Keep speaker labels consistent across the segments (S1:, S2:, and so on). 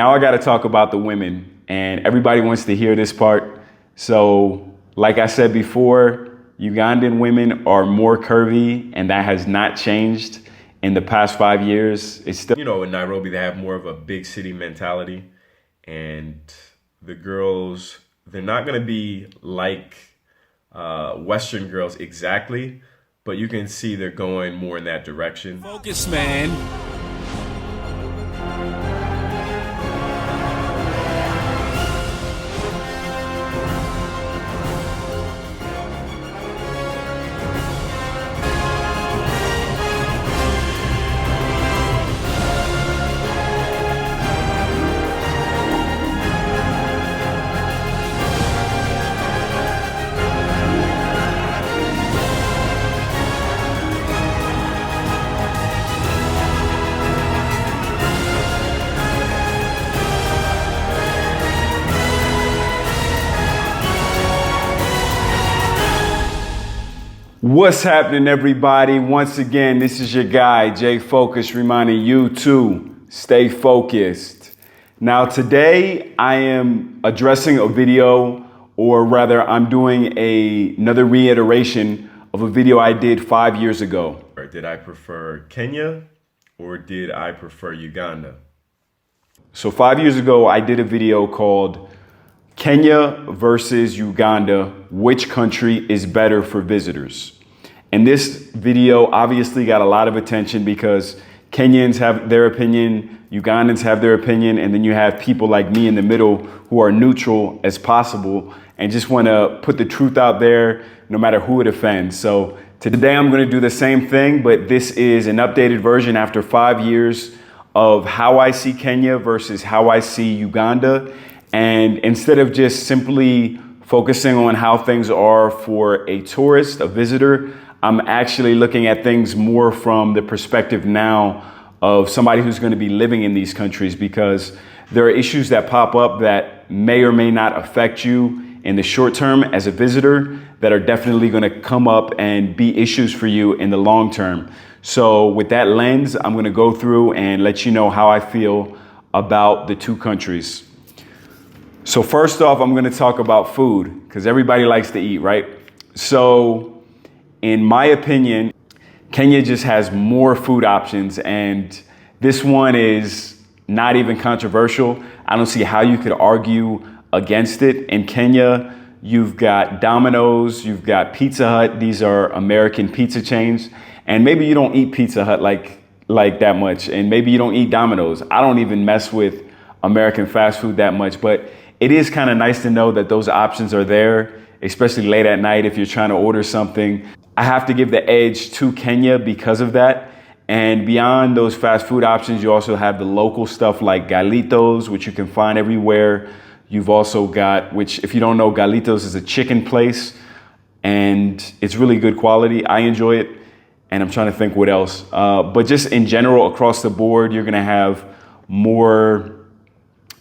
S1: Now I got to talk about the women, and everybody wants to hear this part. So, like I said before, Ugandan women are more curvy, and that has not changed in the past 5 years. It's still, in Nairobi, they have more of a big city mentality, and the girls, they're not going to be like Western girls exactly, but you can see they're going more in that direction.
S2: Focus, man.
S1: What's happening, everybody? Once again, this is your guy, Jay Focus, reminding you to stay focused. Now, today I am addressing a video, or rather, I'm doing another reiteration of a video I did 5 years ago.
S3: Did I prefer Kenya or did I prefer Uganda?
S1: So 5 years ago, I did a video called Kenya versus Uganda, which country is better for visitors? And this video obviously got a lot of attention because Kenyans have their opinion, Ugandans have their opinion, and then you have people like me in the middle who are neutral as possible and just want to put the truth out there no matter who it offends. So today I'm going to do the same thing, but this is an updated version after 5 years of how I see Kenya versus how I see Uganda. And instead of just simply focusing on how things are for a tourist, a visitor, I'm actually looking at things more from the perspective now of somebody who's going to be living in these countries, because there are issues that pop up that may or may not affect you in the short term as a visitor that are definitely going to come up and be issues for you in the long term. So with that lens, I'm going to go through and let you know how I feel about the two countries. So first off, I'm going to talk about food because everybody likes to eat, right? So in my opinion, Kenya just has more food options, and this one is not even controversial. I don't see how you could argue against it. In Kenya, you've got Domino's, you've got Pizza Hut. These are American pizza chains, and maybe you don't eat Pizza Hut like that much, and maybe you don't eat Domino's. I don't even mess with American fast food that much, but it is kind of nice to know that those options are there, especially late at night if you're trying to order something. I have to give the edge to Kenya because of that. And beyond those fast food options, you also have the local stuff like Galitos, which you can find everywhere. You've also got, which if you don't know, Galitos is a chicken place and it's really good quality. I enjoy it. And I'm trying to think what else. But just in general, across the board, you're going to have more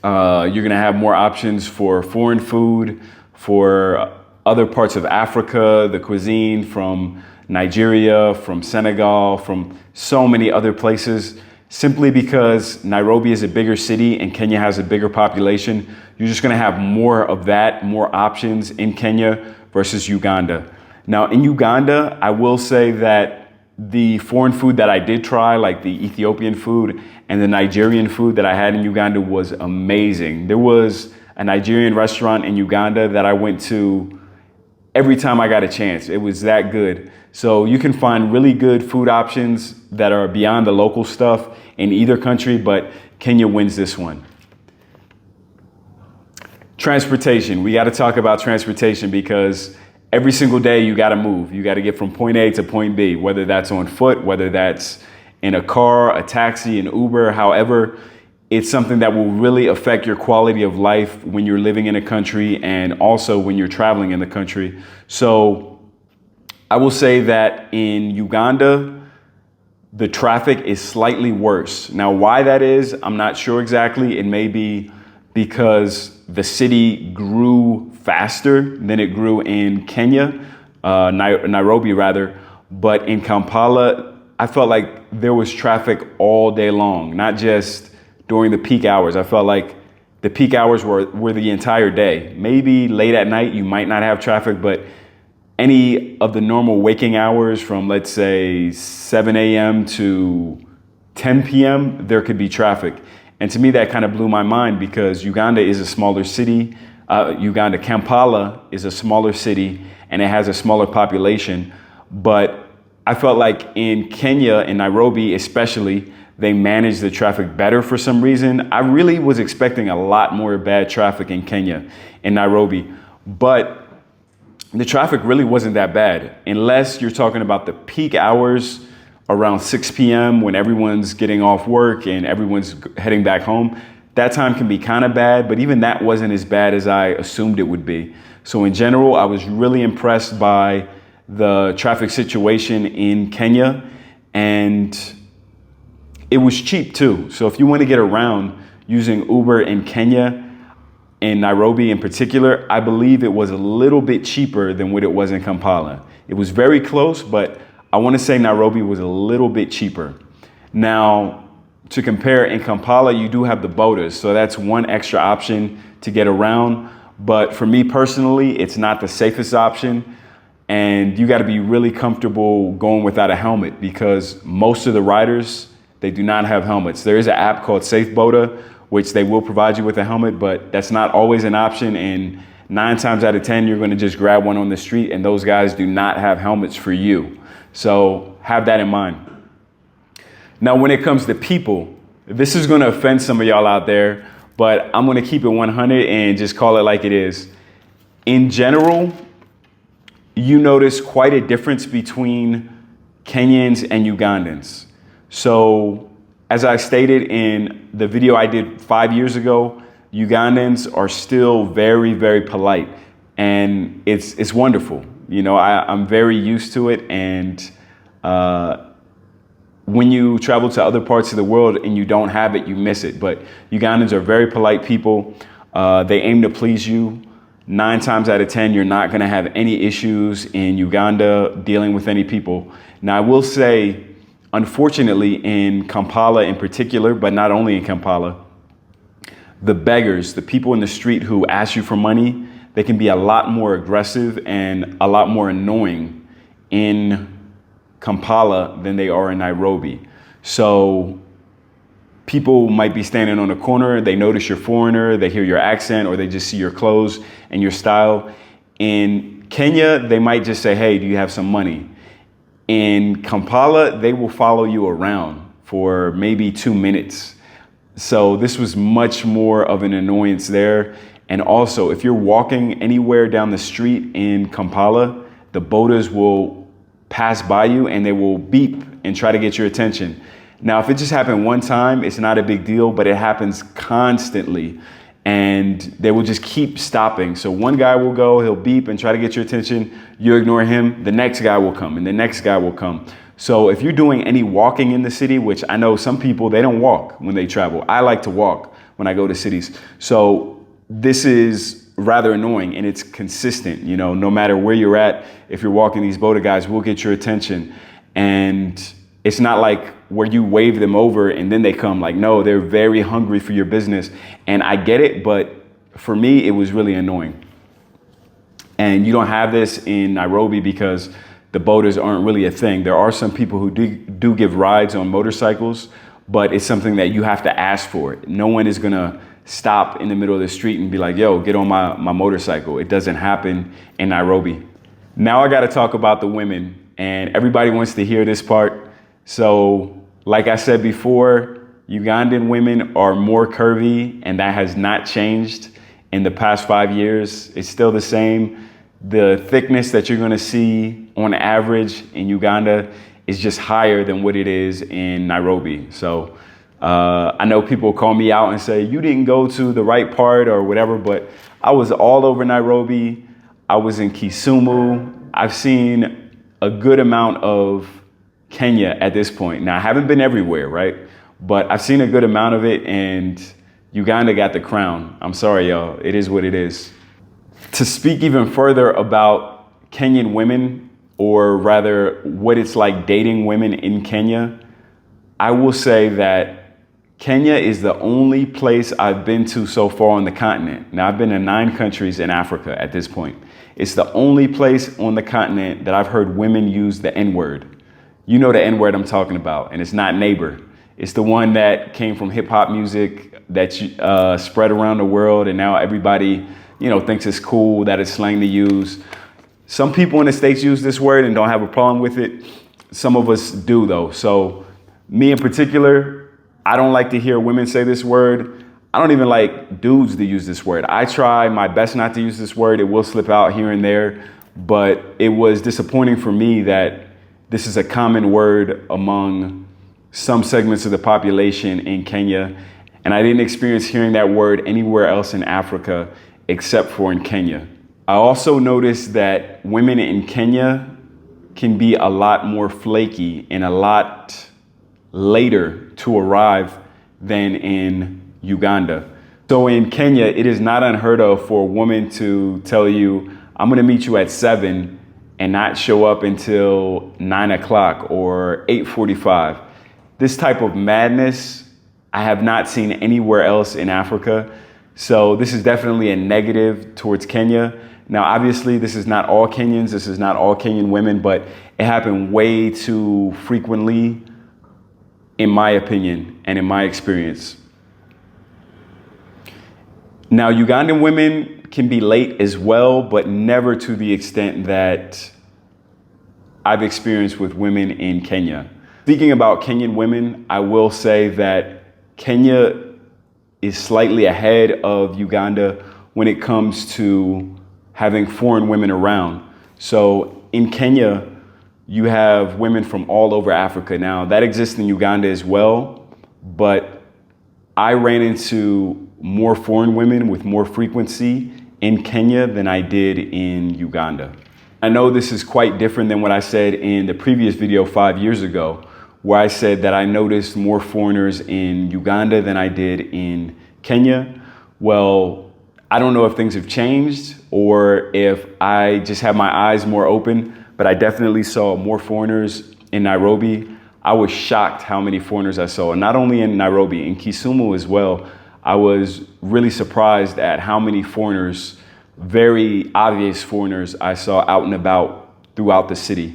S1: options for foreign food, for other parts of Africa, the cuisine from Nigeria, from Senegal, from so many other places. Simply because Nairobi is a bigger city and Kenya has a bigger population, you're just going to have more of that, more options in Kenya versus Uganda. Now, in Uganda, I will say that the foreign food that I did try, like the Ethiopian food and the Nigerian food that I had in Uganda, was amazing. There was a Nigerian restaurant in Uganda that I went to every time I got a chance. It was that good. So you can find really good food options that are beyond the local stuff in either country, but Kenya wins this one. Transportation. We got to talk about transportation because every single day you got to move. You got to get from point A to point B, whether that's on foot, whether that's in a car, a taxi, an Uber, however. It's something that will really affect your quality of life when you're living in a country and also when you're traveling in the country. So I will say that in Uganda, the traffic is slightly worse. Now, why that is, I'm not sure exactly. It may be because the city grew faster than it grew in Kenya, Nairobi rather. But in Kampala, I felt like there was traffic all day long, not just during the peak hours. I felt like the peak hours were the entire day. Maybe late at night, you might not have traffic, but any of the normal waking hours from, let's say, 7 a.m. to 10 p.m., there could be traffic. And to me, that kind of blew my mind because Uganda is a smaller city. Kampala is a smaller city and it has a smaller population. But I felt like in Kenya and Nairobi, especially, they manage the traffic better for some reason. I really was expecting a lot more bad traffic in Kenya and Nairobi, but the traffic really wasn't that bad unless you're talking about the peak hours around 6 p.m. when everyone's getting off work and everyone's heading back home. That time can be kind of bad, but even that wasn't as bad as I assumed it would be. So in general, I was really impressed by the traffic situation in Kenya, and it was cheap too. So if you want to get around using Uber in Kenya, in Nairobi in particular, I believe it was a little bit cheaper than what it was in Kampala. It was very close, but I want to say Nairobi was a little bit cheaper. Now, to compare, in Kampala, you do have the bodas, so that's one extra option to get around. But for me personally, it's not the safest option. And you got to be really comfortable going without a helmet because most of the riders, they do not have helmets. There is an app called Safe Boda, which they will provide you with a helmet, but that's not always an option. And 9 times out of 10, you're going to just grab one on the street, and those guys do not have helmets for you. So have that in mind. Now, when it comes to people, this is going to offend some of y'all out there, but I'm going to keep it 100 and just call it like it is. In general, you notice quite a difference between Kenyans and Ugandans. So as I stated in the video I did 5 years ago, Ugandans are still very, very polite, and it's wonderful. You know, I'm very used to it, and when you travel to other parts of the world and you don't have it, you miss it. But Ugandans are very polite people. They aim to please you. 9 times out of 10, you're not going to have any issues in Uganda dealing with any people. Now, I will say, unfortunately, in Kampala in particular, but not only in Kampala, the beggars, the people in the street who ask you for money, they can be a lot more aggressive and a lot more annoying in Kampala than they are in Nairobi. So people might be standing on a corner, they notice you're foreigner, they hear your accent, or they just see your clothes and your style. In Kenya, they might just say, hey, do you have some money? In Kampala, they will follow you around for maybe 2 minutes. So this was much more of an annoyance there. And also, if you're walking anywhere down the street in Kampala, the bodas will pass by you and they will beep and try to get your attention. Now, if it just happened one time, it's not a big deal, but it happens constantly. And they will just keep stopping. So one guy will go, he'll beep and try to get your attention. You ignore him, the next guy will come and the next guy will come. So if you're doing any walking in the city, which I know some people, they don't walk when they travel. I like to walk when I go to cities. So this is rather annoying and it's consistent. You know, no matter where you're at, if you're walking, these boda guys will get your attention. And it's not like where you wave them over and then they come. Like, no, they're very hungry for your business. And I get it, but for me, it was really annoying. And you don't have this in Nairobi because the bodas aren't really a thing. There are some people who do give rides on motorcycles, but it's something that you have to ask for. No one is gonna stop in the middle of the street and be like, yo, get on my motorcycle. It doesn't happen in Nairobi. Now I gotta talk about the women, and everybody wants to hear this part. So like I said before, Ugandan women are more curvy, and that has not changed in the past 5 years. It's still the same. The thickness that you're gonna see on average in Uganda is just higher than what it is in Nairobi. So I know people call me out and say, you didn't go to the right part or whatever, but I was all over Nairobi. I was in Kisumu. I've seen a good amount of Kenya at this point. Now, I haven't been everywhere, right? But I've seen a good amount of it, and Uganda got the crown. I'm sorry, y'all. It is what it is. To speak even further about Kenyan women, or rather what it's like dating women in Kenya, I will say that Kenya is the only place I've been to so far on the continent. Now, I've been to 9 countries in Africa at this point. It's the only place on the continent that I've heard women use the N-word. You know the N-word I'm talking about, and it's not neighbor. It's the one that came from hip hop music that spread around the world, and now everybody, thinks it's cool, that it's slang to use. Some people in the States use this word and don't have a problem with it. Some of us do, though. So me in particular, I don't like to hear women say this word. I don't even like dudes to use this word. I try my best not to use this word. It will slip out here and there, but it was disappointing for me that this is a common word among some segments of the population in Kenya, and I didn't experience hearing that word anywhere else in Africa except for in Kenya. I also noticed that women in Kenya can be a lot more flaky and a lot later to arrive than in Uganda. So in Kenya, it is not unheard of for a woman to tell you, I'm gonna meet you at 7 and not show up until 9 o'clock or 8:45. This type of madness I have not seen anywhere else in Africa. So this is definitely a negative towards Kenya. Now, obviously, this is not all Kenyans, this is not all Kenyan women, but it happened way too frequently, in my opinion and in my experience. Now, Ugandan women can be late as well, but never to the extent that I've experienced with women in Kenya. Speaking about Kenyan women, I will say that Kenya is slightly ahead of Uganda when it comes to having foreign women around. So in Kenya, you have women from all over Africa. Now, that exists in Uganda as well, but I ran into more foreign women with more frequency in Kenya than I did in Uganda. I know this is quite different than what I said in the previous video 5 years ago, where I said that I noticed more foreigners in Uganda than I did in Kenya. Well, I don't know if things have changed or if I just have my eyes more open, but I definitely saw more foreigners in Nairobi. I was shocked how many foreigners I saw, and not only in Nairobi, in Kisumu as well. I was really surprised at how many foreigners, very obvious foreigners, I saw out and about throughout the city.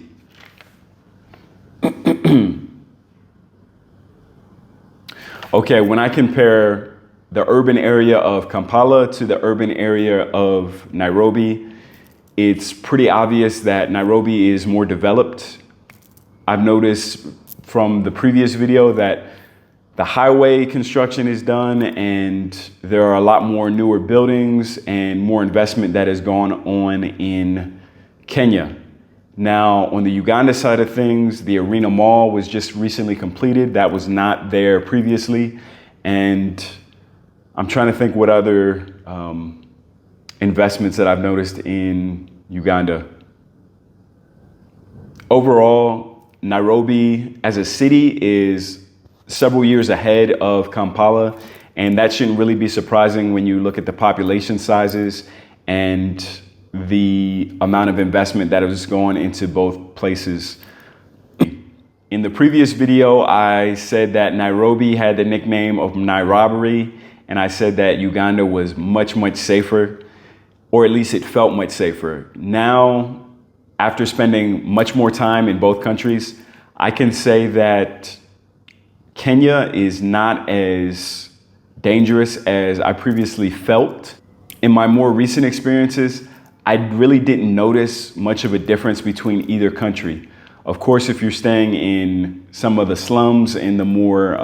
S1: Okay, when I compare the urban area of Kampala to the urban area of Nairobi, it's pretty obvious that Nairobi is more developed. I've noticed from the previous video that the highway construction is done and there are a lot more newer buildings and more investment that has gone on in Kenya. Now, on the Uganda side of things, the Arena Mall was just recently completed. That was not there previously. And I'm trying to think what other investments that I've noticed in Uganda. Overall, Nairobi as a city is several years ahead of Kampala, and that shouldn't really be surprising when you look at the population sizes and the amount of investment that is going into both places. In the previous video, I said that Nairobi had the nickname of Nairobi, and I said that Uganda was much, much safer, or at least it felt much safer. Now, after spending much more time in both countries, I can say that Kenya is not as dangerous as I previously felt. In my more recent experiences, I really didn't notice much of a difference between either country. Of course, if you're staying in some of the slums, in the more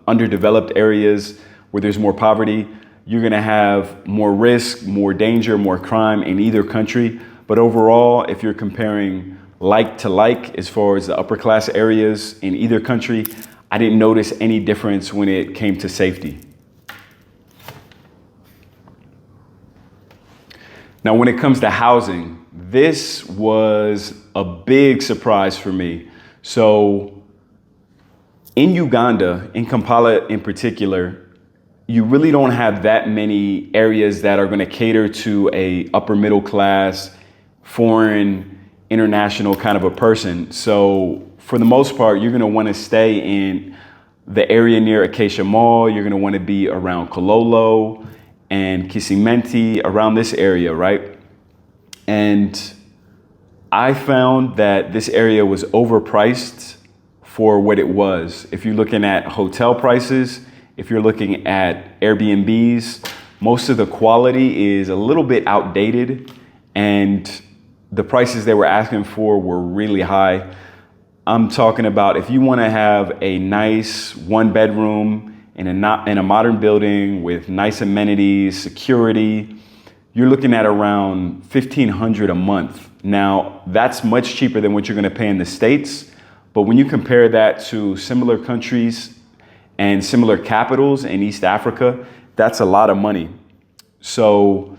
S1: underdeveloped areas where there's more poverty, you're gonna have more risk, more danger, more crime in either country. But overall, if you're comparing like to like, as far as the upper class areas in either country, I didn't notice any difference when it came to safety. Now, when it comes to housing, this was a big surprise for me. So in Uganda, in Kampala in particular, you really don't have that many areas that are going to cater to a upper middle class, foreign, international kind of a person. So for the most part, you're going to want to stay in the area near Acacia Mall. You're going to want to be around Kololo and Kisimenti, around this area, right? And I found that this area was overpriced for what it was. If you're looking at hotel prices, if you're looking at Airbnbs, most of the quality is a little bit outdated, and the prices they were asking for were really high. I'm talking about if you want to have a nice one bedroom in a modern building with nice amenities, security, you're looking at around $1,500 a month. Now, that's much cheaper than what you're going to pay in the States. But when you compare that to similar countries and similar capitals in East Africa, that's a lot of money. So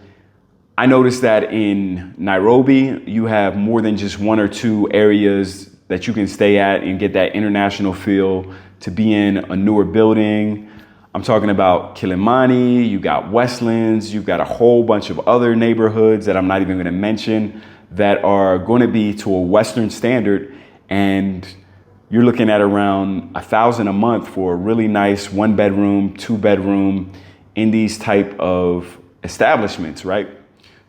S1: I noticed that in Nairobi, you have more than just one or two areas that you can stay at and get that international feel, to be in a newer building. I'm talking about Kilimani, you got Westlands, you've got a whole bunch of other neighborhoods that I'm not even going to mention that are going to be to a Western standard, and you're looking at around $1,000 a month for a really nice one bedroom, two bedroom in these type of establishments, right?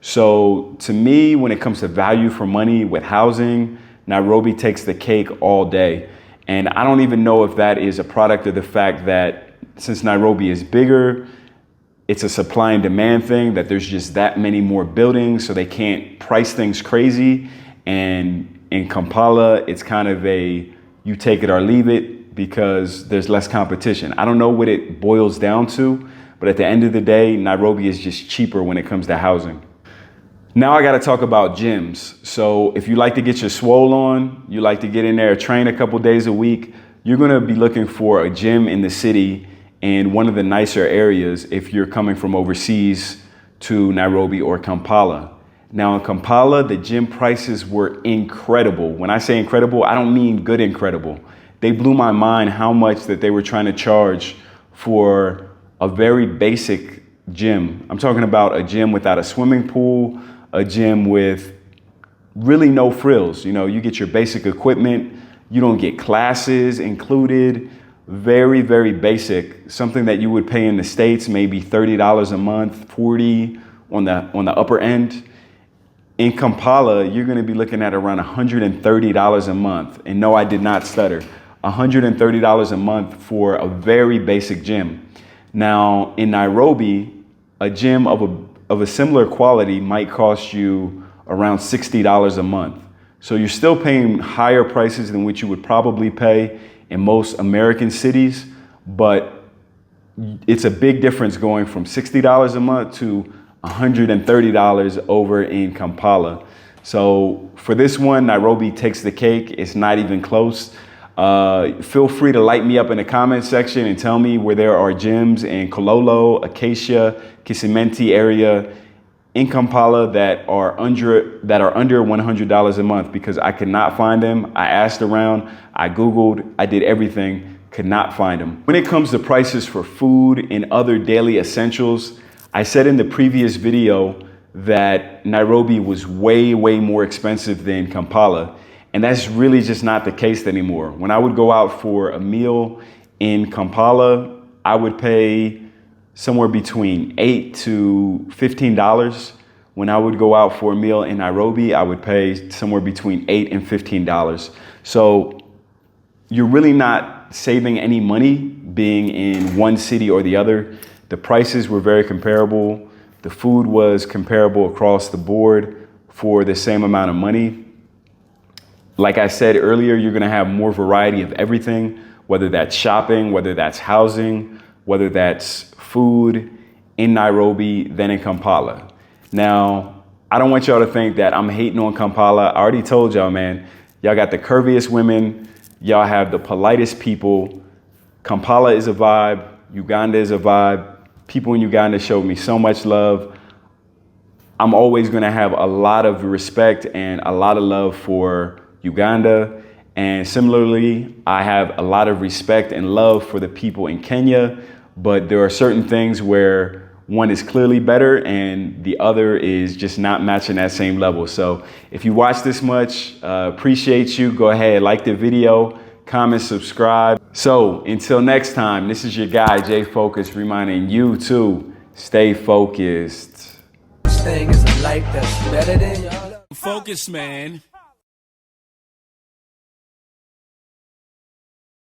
S1: So to me, when it comes to value for money with housing, Nairobi takes the cake all day. And I don't even know if that is a product of the fact that since Nairobi is bigger, it's a supply and demand thing, that there's just that many more buildings, so they can't price things crazy. And in Kampala, it's kind of a you take it or leave it because there's less competition. I don't know what it boils down to, but at the end of the day, Nairobi is just cheaper when it comes to housing. Now I got to talk about gyms. So if you like to get your swole on, you like to get in there, train a couple days a week, you're going to be looking for a gym in the city in one of the nicer areas if you're coming from overseas to Nairobi or Kampala. Now in Kampala, the gym prices were incredible. When I say incredible, I don't mean good incredible. They blew my mind how much that they were trying to charge for a very basic gym. I'm talking about a gym without a swimming pool, a gym with really no frills. You know, you get your basic equipment, you don't get classes included, very, very basic. Something that you would pay in the States, maybe $30 a month, $40 on the upper end. In Kampala, you're gonna be looking at around $130 a month. And no, I did not stutter. $130 a month for a very basic gym. Now, in Nairobi, a gym of a similar quality might cost you around $60 a month. So you're still paying higher prices than what you would probably pay in most American cities, but it's a big difference going from $60 a month to $130 over in Kampala. So for this one, Nairobi takes the cake. It's not even close. Feel free to light me up in the comment section and tell me where there are gyms in Kololo, Acacia, Kisimenti area in Kampala that are under $100 a month, because I could not find them. I asked around, I Googled, I did everything, could not find them. When it comes to prices for food and other daily essentials, I said in the previous video that Nairobi was way, way more expensive than Kampala. And that's really just not the case anymore. When I would go out for a meal in Kampala, I would pay somewhere between $8 to $15. When I would go out for a meal in Nairobi, I would pay somewhere between $8 and $15. So you're really not saving any money being in one city or the other. The prices were very comparable. The food was comparable across the board for the same amount of money. Like I said earlier, you're gonna have more variety of everything, whether that's shopping, whether that's housing, whether that's food in Nairobi than in Kampala. Now, I don't want y'all to think that I'm hating on Kampala. I already told y'all, man, y'all got the curviest women, y'all have the politest people. Kampala is a vibe, Uganda is a vibe. People in Uganda showed me so much love. I'm always gonna have a lot of respect and a lot of love for Uganda. And similarly, I have a lot of respect and love for the people in Kenya, but there are certain things where one is clearly better and the other is just not matching that same level. So if you watch this much, appreciate you. Go ahead, like the video, comment, subscribe. So until next time, this is your guy, Jay Focus, reminding you to stay focused.
S2: Thing is a life that's better than y'all.
S4: Focus, man.